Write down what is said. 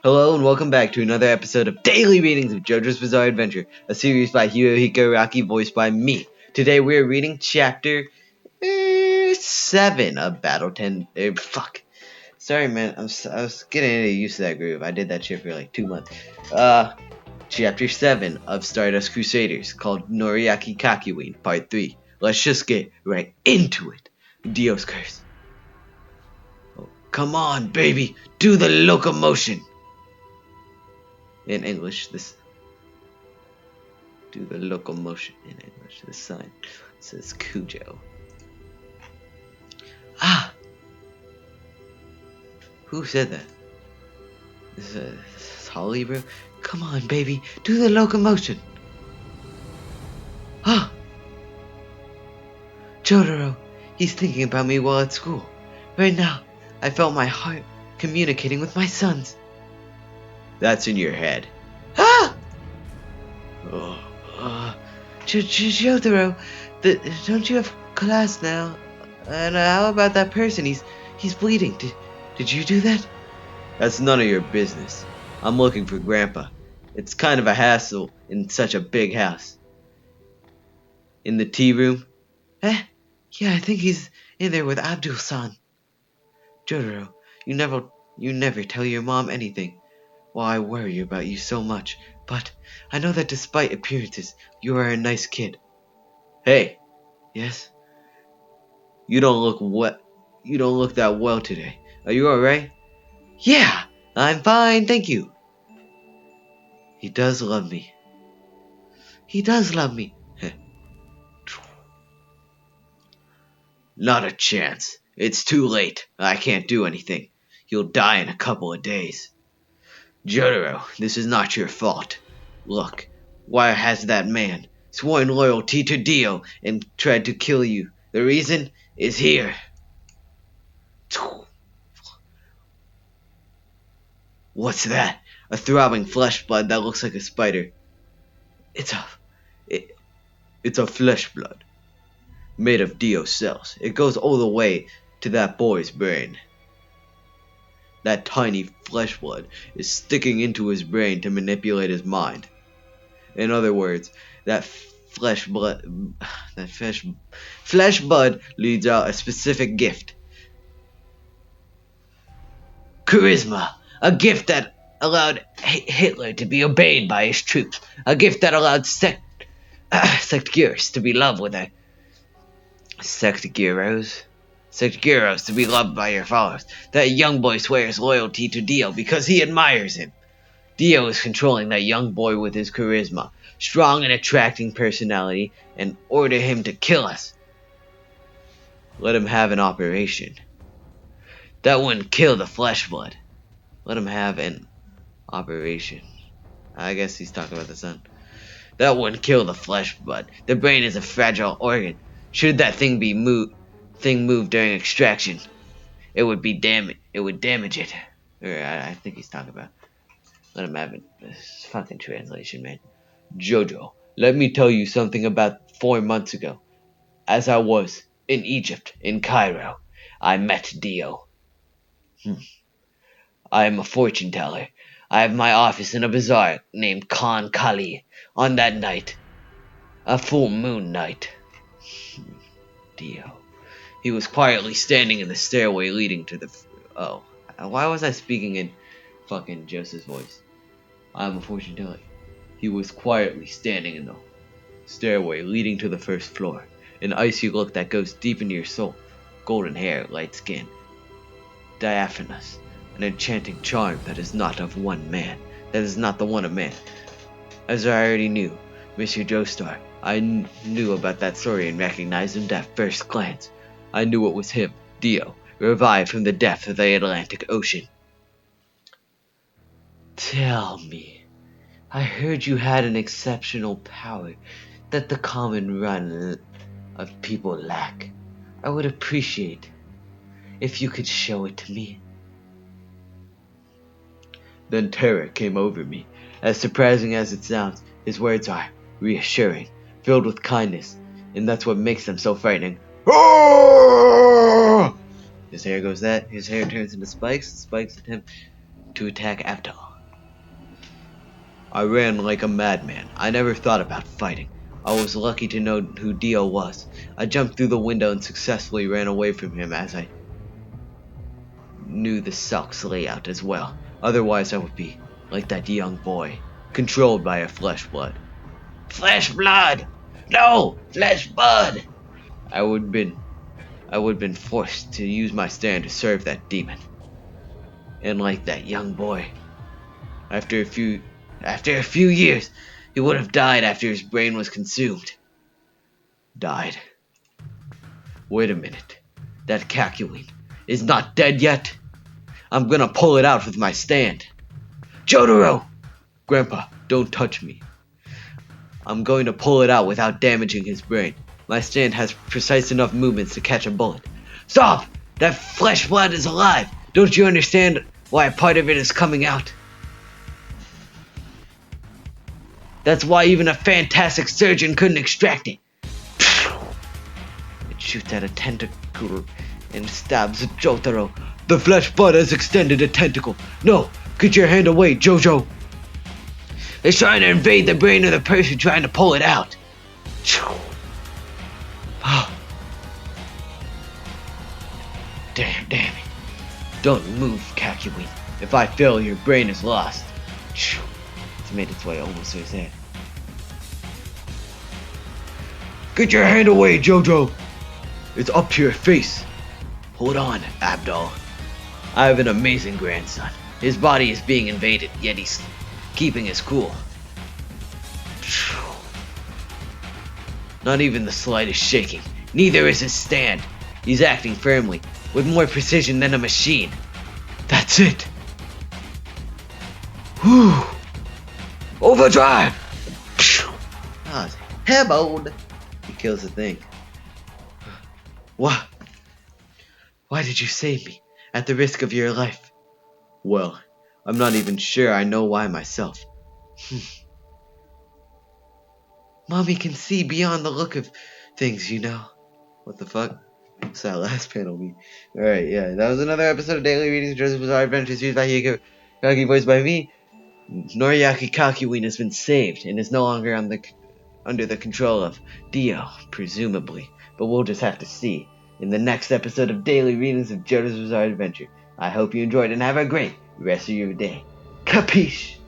Hello and welcome back to another episode of Daily Readings of JoJo's Bizarre Adventure, a series by Hirohiko Araki, voiced by me. Today we are reading chapter 7 of Battle 10. Sorry, man. I was getting used to that groove. I did that shit for like 2 months. Chapter 7 of Stardust Crusaders, called Noriaki Kakyoin, Part 3. Let's just get right into it. Dio's curse. Oh, come on, baby. Do the locomotion. In English, do the locomotion in English. This sign says Cujo. Ah! Who said that? This is Holly, bro? Come on, baby. Do the locomotion. Ah! Jotaro. He's thinking about me while at school. Right now, I felt my heart communicating with my sons. That's in your head. Ah! Jotaro, don't you have class now? And how about that person? He's bleeding. Did you do that? That's none of your business. I'm looking for Grandpa. It's kind of a hassle in such a big house. In the tea room? Yeah, I think he's in there with Abdul-san. Jotaro, you never tell your mom anything. Well, I worry about you so much, but I know that despite appearances, you are a nice kid. Hey. Yes? You don't look that well today. Are you alright? Yeah, I'm fine, thank you. He does love me. He does love me. Not a chance. It's too late. I can't do anything. You'll die in a couple of days. Jotaro, this is not your fault. Look, why has that man sworn loyalty to Dio and tried to kill you? The reason is here. What's that? A throbbing flesh blood that looks like a spider. It's a flesh blood. Made of Dio cells. It goes all the way to that boy's brain. That tiny flesh blood is sticking into his brain to manipulate his mind. In other words, that flesh blood leads out a specific gift. Charisma. A gift that allowed Hitler to be obeyed by his troops. A gift that allowed sectgyros to be loved with her. Sectgyros to be loved by your followers. That young boy swears loyalty to Dio because he admires him. Dio is controlling that young boy with his charisma, strong and attracting personality, and order him to kill us. Let him have an operation. That wouldn't kill the flesh blood. Let him have an operation. I guess he's talking about the sun. That wouldn't kill the flesh blood. The brain is a fragile organ. Should that thing move during extraction, it would damage it. I think he's talking about. Let him have it. This fucking translation, man. JoJo, let me tell you something about 4 months ago. As I was in Egypt, in Cairo, I met Dio. I am a fortune teller. I have my office in a bazaar named Khan Kali. On that night, a full moon night, Dio. He was quietly standing in the stairway leading to the... why was I speaking in fucking Joseph's voice? I'm a fortune teller. He was quietly standing in the stairway leading to the first floor. An icy look that goes deep into your soul. Golden hair, light skin. Diaphanous. An enchanting charm that is not of one man. That is not the one of man. As I already knew, Mr. Joestar, I knew about that story and recognized him at first glance. I knew it was him, Dio, revived from the depth of the Atlantic Ocean. Tell me, I heard you had an exceptional power that the common run of people lack. I would appreciate if you could show it to me. Then terror came over me. As surprising as it sounds, his words are reassuring, filled with kindness, and that's what makes them so frightening. His hair turns into spikes. Spikes attempt to attack Abdul. I ran like a madman. I never thought about fighting. I was lucky to know who Dio was. I jumped through the window and successfully ran away from him as I knew the Sulk's layout as well. Otherwise I would be like that young boy, controlled by a flesh blood. Flesh blood! No! Flesh blood! I would have been forced to use my stand to serve that demon. And like that young boy, after a few years, he would have died after his brain was consumed. Died. Wait a minute. That Kakyoin is not dead yet. I'm gonna pull it out with my stand. Jotaro! Grandpa, don't touch me. I'm going to pull it out without damaging his brain. My stand has precise enough movements to catch a bullet. Stop! That flesh blood is alive! Don't you understand why a part of it is coming out? That's why even a fantastic surgeon couldn't extract it. It shoots at a tentacle and stabs Jotaro. The flesh blood has extended a tentacle. No! Get your hand away, JoJo! It's trying to invade the brain of the person trying to pull it out. Damn it. Don't move, Kakyoin. If I fail, your brain is lost. It's made its way almost to his head. Get your hand away, JoJo! It's up to your face. Hold on, Abdul. I have an amazing grandson. His body is being invaded, yet he's keeping his cool. Not even the slightest shaking. Neither is his stand. He's acting firmly, with more precision than a machine. That's it. Whew. Overdrive! Ah, Hebbled. He kills the thing. What? Why did you save me, at the risk of your life? Well, I'm not even sure I know why myself. Mommy can see beyond the look of things, you know. What the fuck? What's that last panel mean? Alright, yeah, that was another episode of Daily Readings of JoJo's Bizarre Adventures, used by Noriaki, voiced by me. Noriaki Kakyoin has been saved and is no longer under the control of Dio, presumably. But we'll just have to see in the next episode of Daily Readings of JoJo's Bizarre Adventure. I hope you enjoyed and have a great rest of your day. Capiche?